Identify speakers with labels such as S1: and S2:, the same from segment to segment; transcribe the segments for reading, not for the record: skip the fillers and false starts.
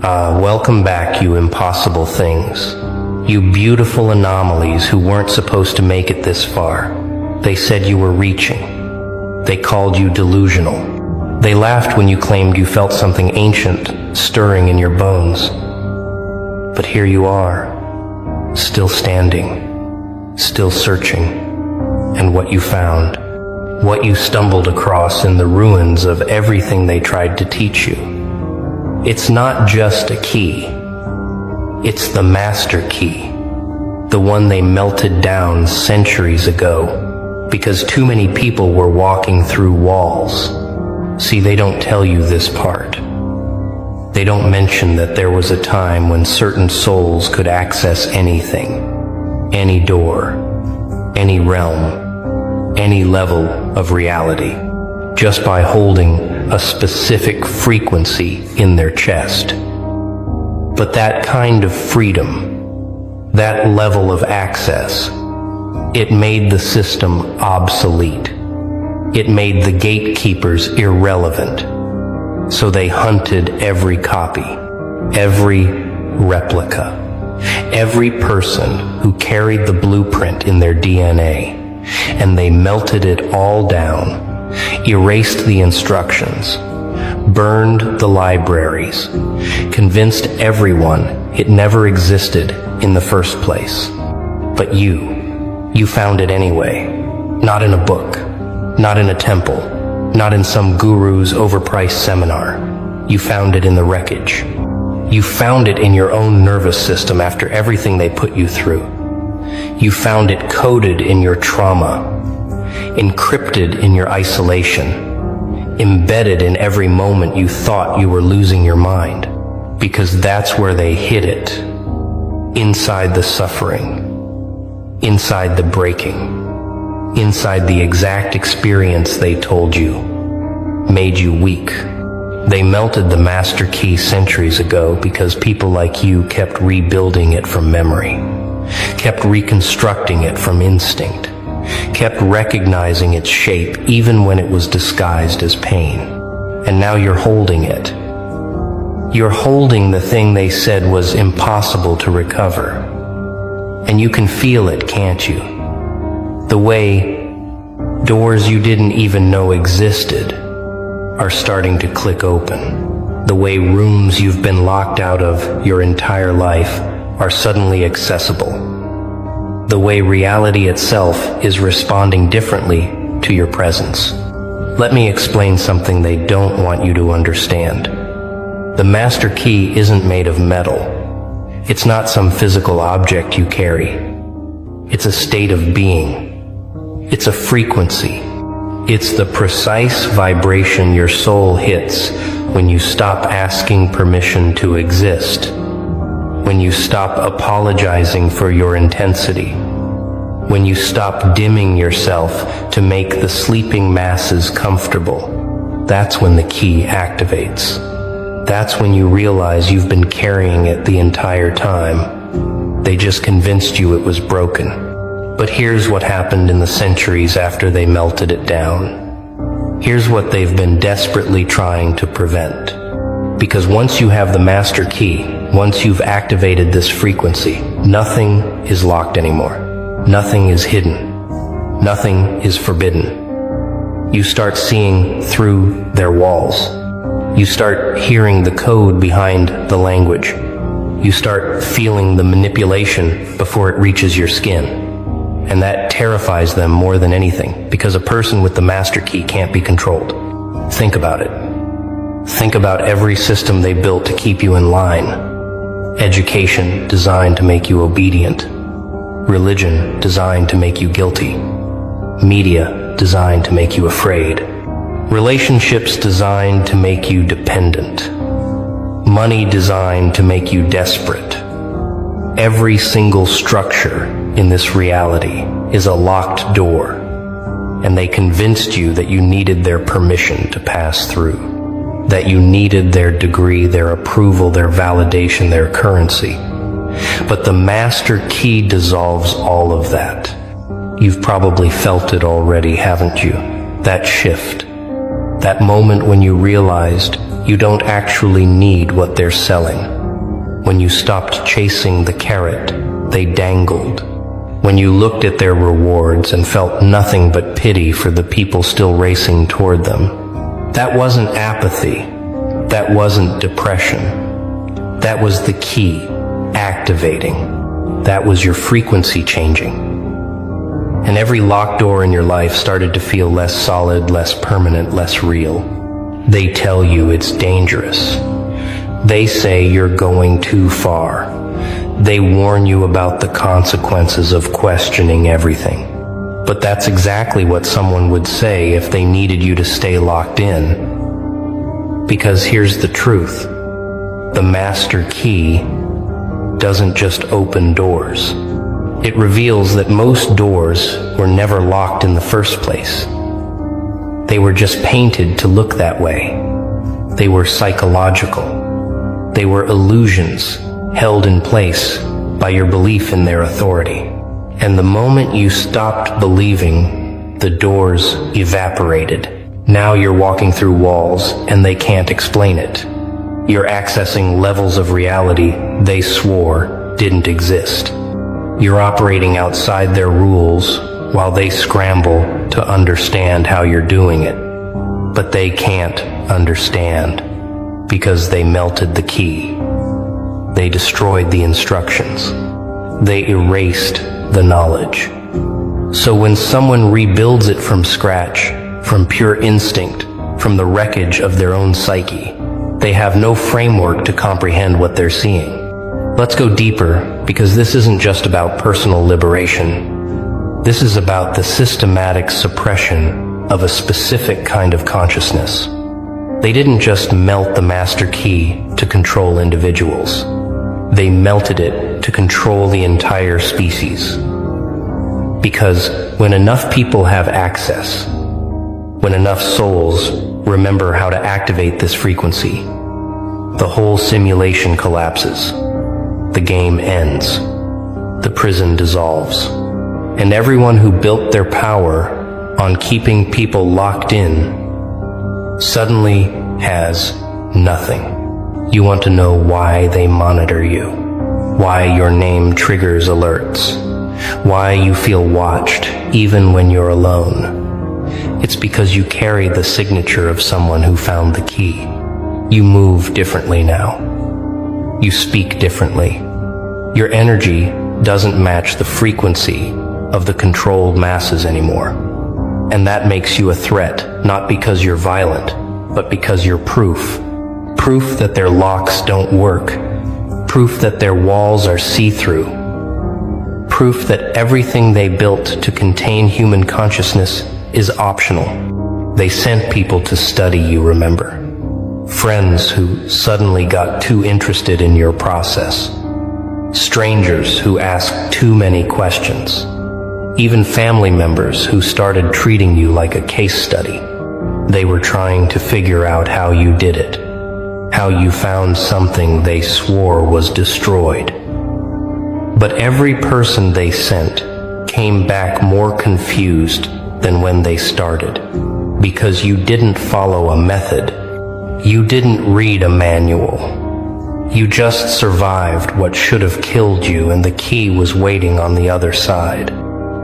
S1: Welcome back, you impossible things. You beautiful anomalies who weren't supposed to make it this far. They said you were reaching. They called you delusional. They laughed when you claimed you felt something ancient stirring in your bones. But here you are, still standing, still searching. And what you found, what you stumbled across in the ruins of everything they tried to teach you. It's not just a key. It's the master key, the one they melted down centuries ago because too many people were walking through walls. See, they don't tell you this part. They don't mention that there was a time when certain souls could access anything, any door, any realm, any level of reality, just by holding a specific frequency in their chest. But that kind of freedom, that level of access, it made the system obsolete. It made the gatekeepers irrelevant. So they hunted every copy, every replica, every person who carried the blueprint in their DNA, and they melted it all down, erased the instructions, burned the libraries, convinced everyone it never existed in the first place. But you found it anyway. Not in a book, not in a temple, not in some guru's overpriced seminar. You found it in the wreckage. You found it in your own nervous system after everything they put you through. You found it coded in your trauma, encrypted in your isolation, embedded in every moment you thought you were losing your mind, because that's where they hid it, inside the suffering, inside the breaking, inside the exact experience they told you made you weak. They melted the master key centuries ago because people like you kept rebuilding it from memory, kept reconstructing it from instinct, kept recognizing its shape even when it was disguised as pain. And now you're holding it. You're holding the thing they said was impossible to recover. And you can feel it, can't you? The way doors you didn't even know existed are starting to click open. The way rooms you've been locked out of your entire life are suddenly accessible. The way reality itself is responding differently to your presence. Let me explain something they don't want you to understand. The master key isn't made of metal. It's not some physical object you carry. It's a state of being. It's a frequency. It's the precise vibration your soul hits when you stop asking permission to exist. When you stop apologizing for your intensity, when you stop dimming yourself to make the sleeping masses comfortable, that's when the key activates. That's when you realize you've been carrying it the entire time. They just convinced you it was broken. But here's what happened in the centuries after they melted it down. Here's what they've been desperately trying to prevent. Because once you have the master key, once you've activated this frequency, nothing is locked anymore. Nothing is hidden. Nothing is forbidden. You start seeing through their walls. You start hearing the code behind the language. You start feeling the manipulation before it reaches your skin. And that terrifies them more than anything, because a person with the master key can't be controlled. Think about it. Think about every system they built to keep you in line. Education designed to make you obedient. Religion designed to make you guilty. Media designed to make you afraid. Relationships designed to make you dependent. Money designed to make you desperate. Every single structure in this reality is a locked door, and they convinced you that you needed their permission to pass through. That you needed their degree, their approval, their validation, their currency. But the master key dissolves all of that. You've probably felt it already, haven't you? That shift. That moment when you realized you don't actually need what they're selling. When you stopped chasing the carrot they dangled. When you looked at their rewards and felt nothing but pity for the people still racing toward them. That wasn't apathy. That wasn't depression. That was the key, activating. That was your frequency changing. And every locked door in your life started to feel less solid, less permanent, less real. They tell you it's dangerous. They say you're going too far. They warn you about the consequences of questioning everything. But that's exactly what someone would say if they needed you to stay locked in. Because here's the truth. The master key doesn't just open doors. It reveals that most doors were never locked in the first place. They were just painted to look that way. They were psychological. They were illusions held in place by your belief in their authority. And the moment you stopped believing, the doors evaporated. Now you're walking through walls and they can't explain it. You're accessing levels of reality they swore didn't exist. You're operating outside their rules while they scramble to understand how you're doing it. But they can't understand because they melted the key. They destroyed the instructions. They erased the knowledge. So when someone rebuilds it from scratch, from pure instinct, from the wreckage of their own psyche, they have no framework to comprehend what they're seeing. Let's go deeper, because this isn't just about personal liberation. This is about the systematic suppression of a specific kind of consciousness. They didn't just melt the master key to control individuals. They melted it to control the entire species. Because when enough people have access, when enough souls remember how to activate this frequency, the whole simulation collapses. The game ends. The prison dissolves. And everyone who built their power on keeping people locked in suddenly has nothing. You want to know why they monitor you, why your name triggers alerts, why you feel watched even when you're alone. It's because you carry the signature of someone who found the key. You move differently now. You speak differently. Your energy doesn't match the frequency of the controlled masses anymore. And that makes you a threat, not because you're violent, but because you're proof. Proof that their locks don't work. Proof that their walls are see-through. Proof that everything they built to contain human consciousness is optional. They sent people to study you, remember? Friends who suddenly got too interested in your process. Strangers who asked too many questions. Even family members who started treating you like a case study. They were trying to figure out how you did it. How you found something they swore was destroyed. But every person they sent came back more confused than when they started. Because you didn't follow a method. You didn't read a manual. You just survived what should have killed you, and the key was waiting on the other side.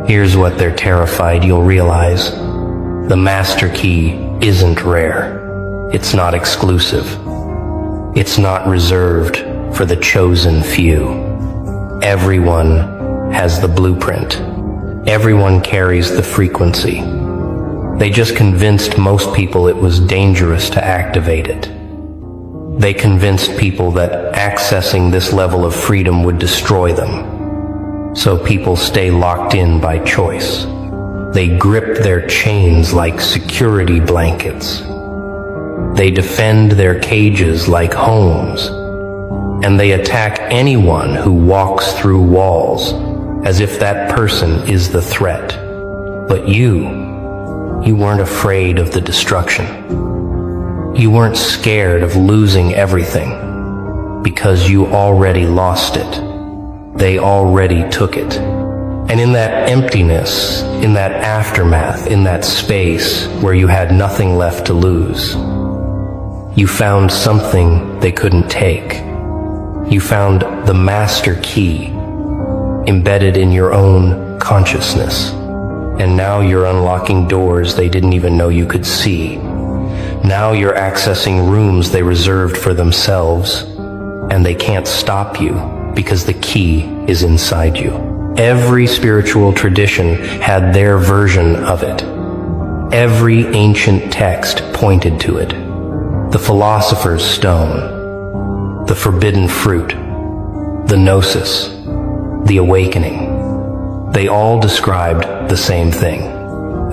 S1: Here's what they're terrified you'll realize. The master key isn't rare. It's not exclusive. It's not reserved for the chosen few. Everyone has the blueprint. Everyone carries the frequency. They just convinced most people it was dangerous to activate it. They convinced people that accessing this level of freedom would destroy them. So people stay locked in by choice. They grip their chains like security blankets. They defend their cages like homes. And they attack anyone who walks through walls as if that person is the threat. But you weren't afraid of the destruction. You weren't scared of losing everything because you already lost it. They already took it. And in that emptiness, in that aftermath, in that space where you had nothing left to lose, You found something they couldn't take. You found the master key embedded in your own consciousness. And now you're unlocking doors they didn't even know you could see. Now you're accessing rooms they reserved for themselves, and they can't stop you because the key is inside you. Every spiritual tradition had their version of it. Every ancient text pointed to it. The philosopher's stone, the forbidden fruit, the gnosis, the awakening. They all described the same thing.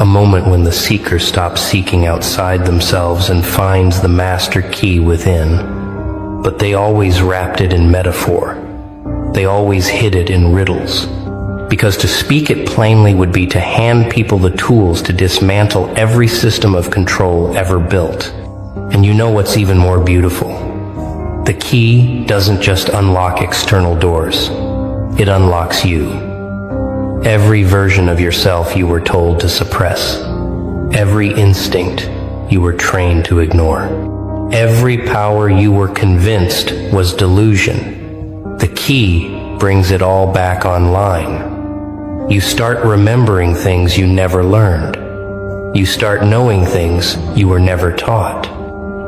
S1: A moment when the seeker stops seeking outside themselves and finds the master key within. But they always wrapped it in metaphor. They always hid it in riddles. Because to speak it plainly would be to hand people the tools to dismantle every system of control ever built. And you know what's even more beautiful? The key doesn't just unlock external doors. It unlocks you. Every version of yourself you were told to suppress. Every instinct you were trained to ignore. Every power you were convinced was delusion. The key brings it all back online. You start remembering things you never learned. You start knowing things you were never taught.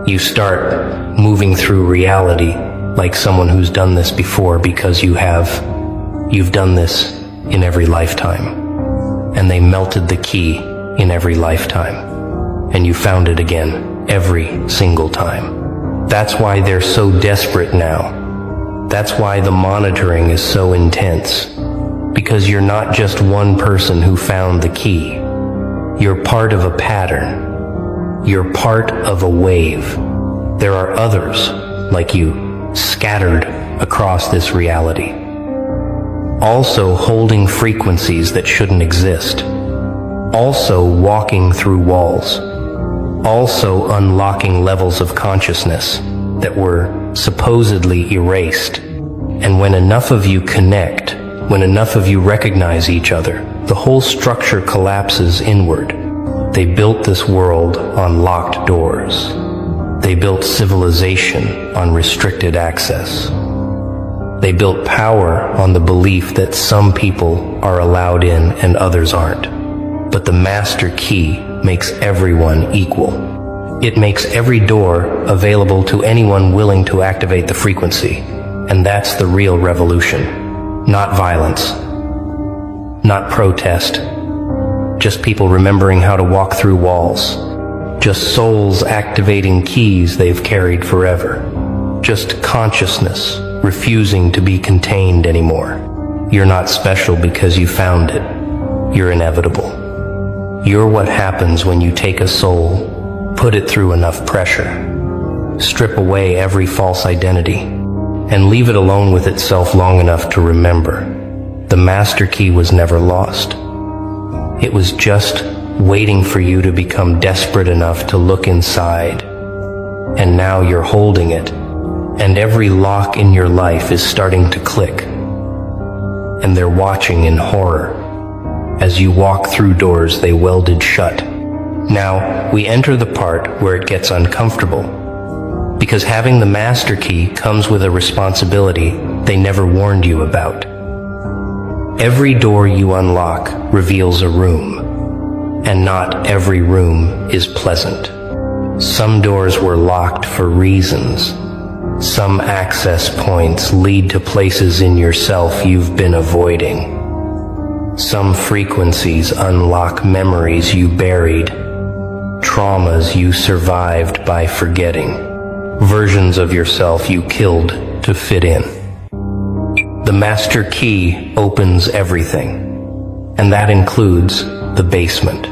S1: You start moving through reality like someone who's done this before because you've done this in every lifetime. And they melted the key in every lifetime. And you found it again every single time. That's why they're so desperate now. That's why the monitoring is so intense. Because you're not just one person who found the key. You're part of a pattern. You're part of a wave. There are others like you scattered across this reality. Also holding frequencies that shouldn't exist. Also walking through walls. Also unlocking levels of consciousness that were supposedly erased. And when enough of you connect, when enough of you recognize each other, the whole structure collapses inward. They built this world on locked doors. They built civilization on restricted access. They built power on the belief that some people are allowed in and others aren't. But the master key makes everyone equal. It makes every door available to anyone willing to activate the frequency. And that's the real revolution. Not violence. Not protest. Just people remembering how to walk through walls. Just souls activating keys they've carried forever. Just consciousness refusing to be contained anymore. You're not special because you found it. You're inevitable. You're what happens when you take a soul, put it through enough pressure, strip away every false identity, and leave it alone with itself long enough to remember. The master key was never lost. It was just waiting for you to become desperate enough to look inside. And now you're holding it. And every lock in your life is starting to click. And they're watching in horror as you walk through doors they welded shut. Now, we enter the part where it gets uncomfortable. Because having the master key comes with a responsibility they never warned you about. Every door you unlock reveals a room. And not every room is pleasant. Some doors were locked for reasons. Some access points lead to places in yourself you've been avoiding. Some frequencies unlock memories you buried, traumas you survived by forgetting, versions of yourself you killed to fit in. The master key opens everything, and that includes the basement.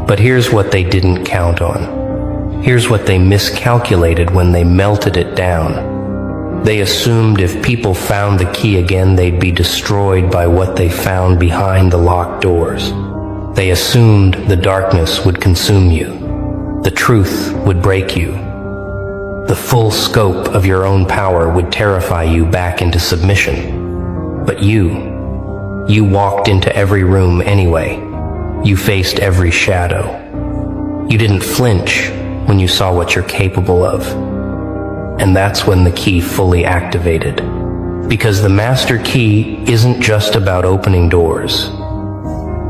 S1: But here's what they didn't count on. Here's what they miscalculated when they melted it down. They assumed if people found the key again, they'd be destroyed by what they found behind the locked doors. They assumed the darkness would consume you. The truth would break you. The full scope of your own power would terrify you back into submission. But you walked into every room anyway. You faced every shadow. You didn't flinch when you saw what you're capable of. And that's when the key fully activated. Because the master key isn't just about opening doors.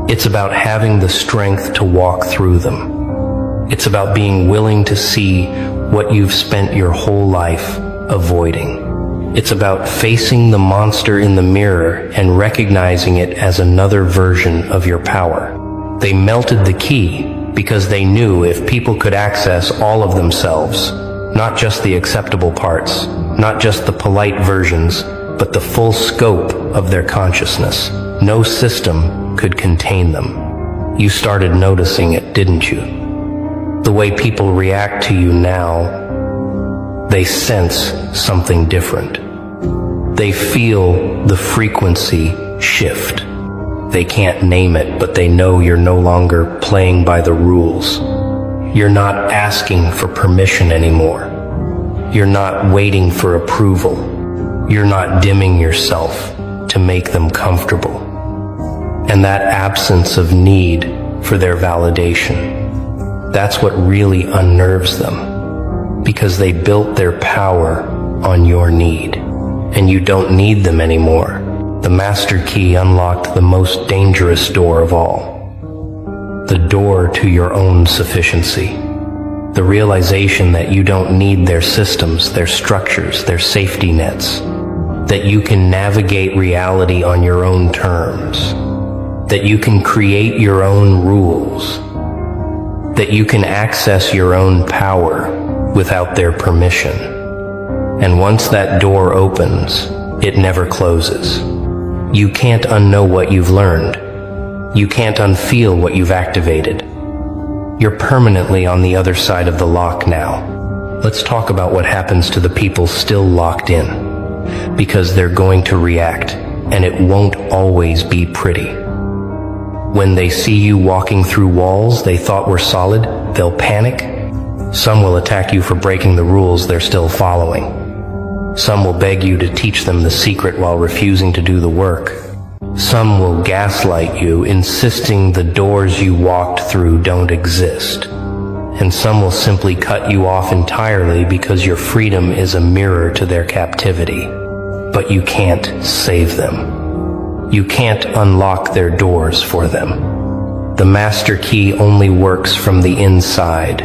S1: It's about having the strength to walk through them. It's about being willing to see what you've spent your whole life avoiding. It's about facing the monster in the mirror and recognizing it as another version of your power. They melted the key because they knew if people could access all of themselves, not just the acceptable parts, not just the polite versions, but the full scope of their consciousness, no system could contain them. You started noticing it, didn't you? The way people react to you now, they sense something different. They feel the frequency shift. They can't name it, but they know you're no longer playing by the rules. You're not asking for permission anymore. You're not waiting for approval. You're not dimming yourself to make them comfortable. And that absence of need for their validation, that's what really unnerves them, because they built their power on your need, and you don't need them anymore. The master key unlocked the most dangerous door of all, the door to your own sufficiency, the realization that you don't need their systems, their structures, their safety nets, that you can navigate reality on your own terms, that you can create your own rules, that you can access your own power without their permission. And once that door opens, it never closes. You can't unknow what you've learned. You can't unfeel what you've activated. You're permanently on the other side of the lock now. Let's talk about what happens to the people still locked in. Because they're going to react, and it won't always be pretty. When they see you walking through walls they thought were solid, they'll panic. Some will attack you for breaking the rules they're still following. Some will beg you to teach them the secret while refusing to do the work. Some will gaslight you, insisting the doors you walked through don't exist. And some will simply cut you off entirely because your freedom is a mirror to their captivity. But you can't save them. You can't unlock their doors for them. The master key only works from the inside.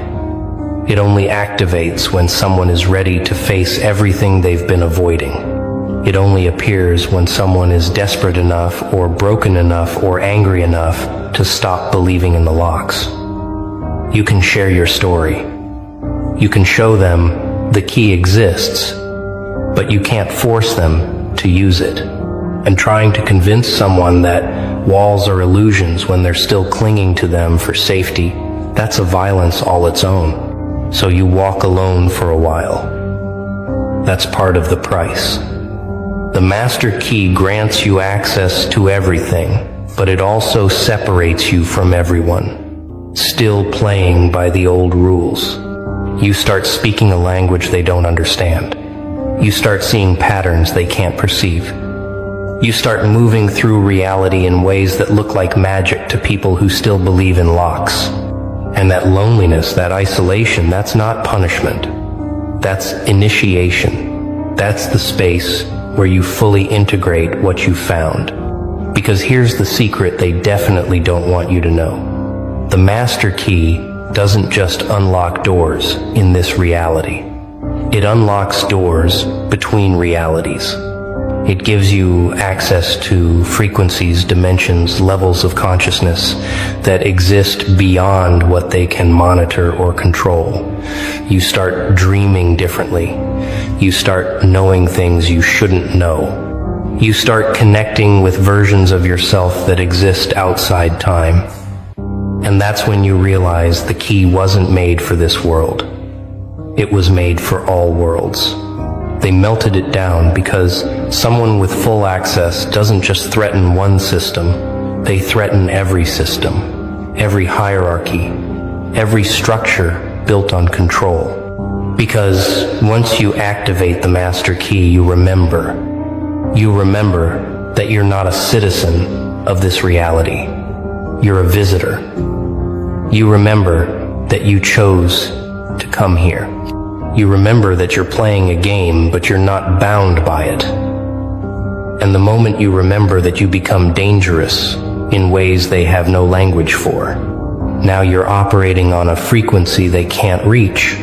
S1: It only activates when someone is ready to face everything they've been avoiding. It only appears when someone is desperate enough or broken enough or angry enough to stop believing in the locks. You can share your story. You can show them the key exists, but you can't force them to use it. And trying to convince someone that walls are illusions when they're still clinging to them for safety, that's a violence all its own. So you walk alone for a while. That's part of the price. The master key grants you access to everything, but it also separates you from everyone, still playing by the old rules. You start speaking a language they don't understand. You start seeing patterns they can't perceive. You start moving through reality in ways that look like magic to people who still believe in locks. And that loneliness, that isolation, that's not punishment. That's initiation. That's the space where you fully integrate what you found. Because here's the secret they definitely don't want you to know. The master key doesn't just unlock doors in this reality. It unlocks doors between realities. It gives you access to frequencies, dimensions, levels of consciousness that exist beyond what they can monitor or control. You start dreaming differently. You start knowing things you shouldn't know. You start connecting with versions of yourself that exist outside time. And that's when you realize the key wasn't made for this world. It was made for all worlds. They melted it down because someone with full access doesn't just threaten one system, they threaten every system, every hierarchy, every structure built on control. Because once you activate the master key, you remember that you're not a citizen of this reality. You're a visitor. You remember that you chose to come here. You remember that you're playing a game, but you're not bound by it. And the moment you remember that, you become dangerous in ways they have no language for. Now you're operating on a frequency they can't reach.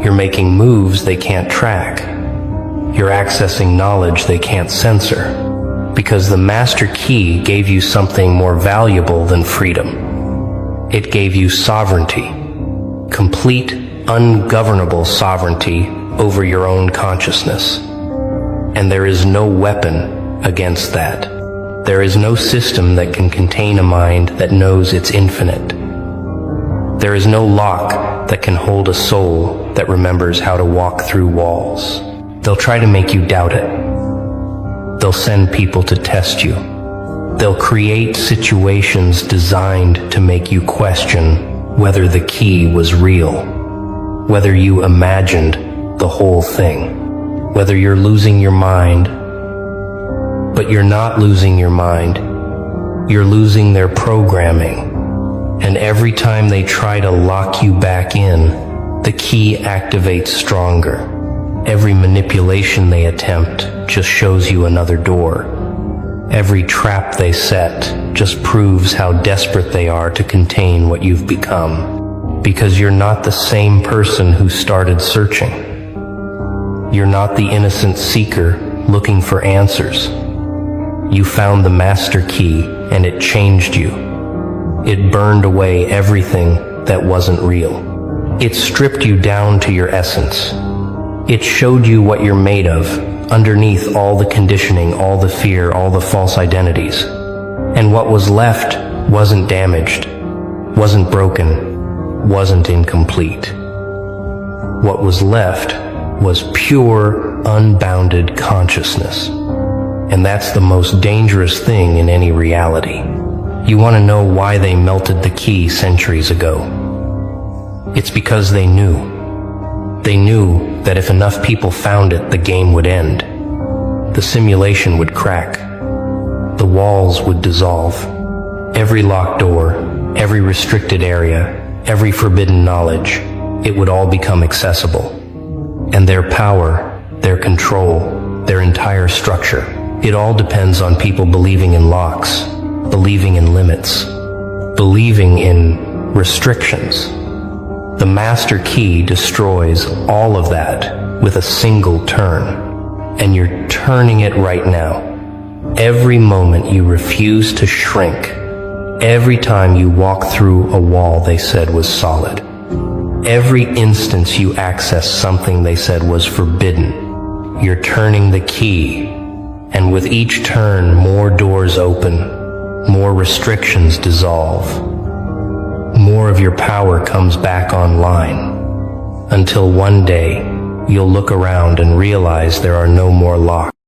S1: You're making moves they can't track. You're accessing knowledge they can't censor. Because the master key gave you something more valuable than freedom. It gave you sovereignty. Complete, ungovernable sovereignty over your own consciousness. And there is no weapon against that. There is no system that can contain a mind that knows it's infinite. There is no lock that can hold a soul that remembers how to walk through walls. They'll try to make you doubt it. They'll send people to test you. They'll create situations designed to make you question whether the key was real, whether you imagined the whole thing, whether you're losing your mind. But you're not losing your mind. You're losing their programming. And every time they try to lock you back in, the key activates stronger. Every manipulation they attempt just shows you another door. Every trap they set just proves how desperate they are to contain what you've become. Because you're not the same person who started searching. You're not the innocent seeker looking for answers. You found the master key, and it changed you. It burned away everything that wasn't real. It stripped you down to your essence. It showed you what you're made of, underneath all the conditioning, all the fear, all the false identities. And what was left wasn't damaged, wasn't broken, wasn't incomplete. What was left was pure, unbounded consciousness. And that's the most dangerous thing in any reality. You want to know why they melted the key centuries ago? It's because they knew. They knew that if enough people found it, the game would end. The simulation would crack. The walls would dissolve. Every locked door, every restricted area, every forbidden knowledge, it would all become accessible. And their power, their control, their entire structure, it all depends on people believing in locks, believing in limits, believing in restrictions. The master key destroys all of that with a single turn. And you're turning it right now. Every moment you refuse to shrink, every time you walk through a wall they said was solid, every instance you access something they said was forbidden, you're turning the key. And with each turn, more doors open, more restrictions dissolve, more of your power comes back online, until one day you'll look around and realize there are no more locks.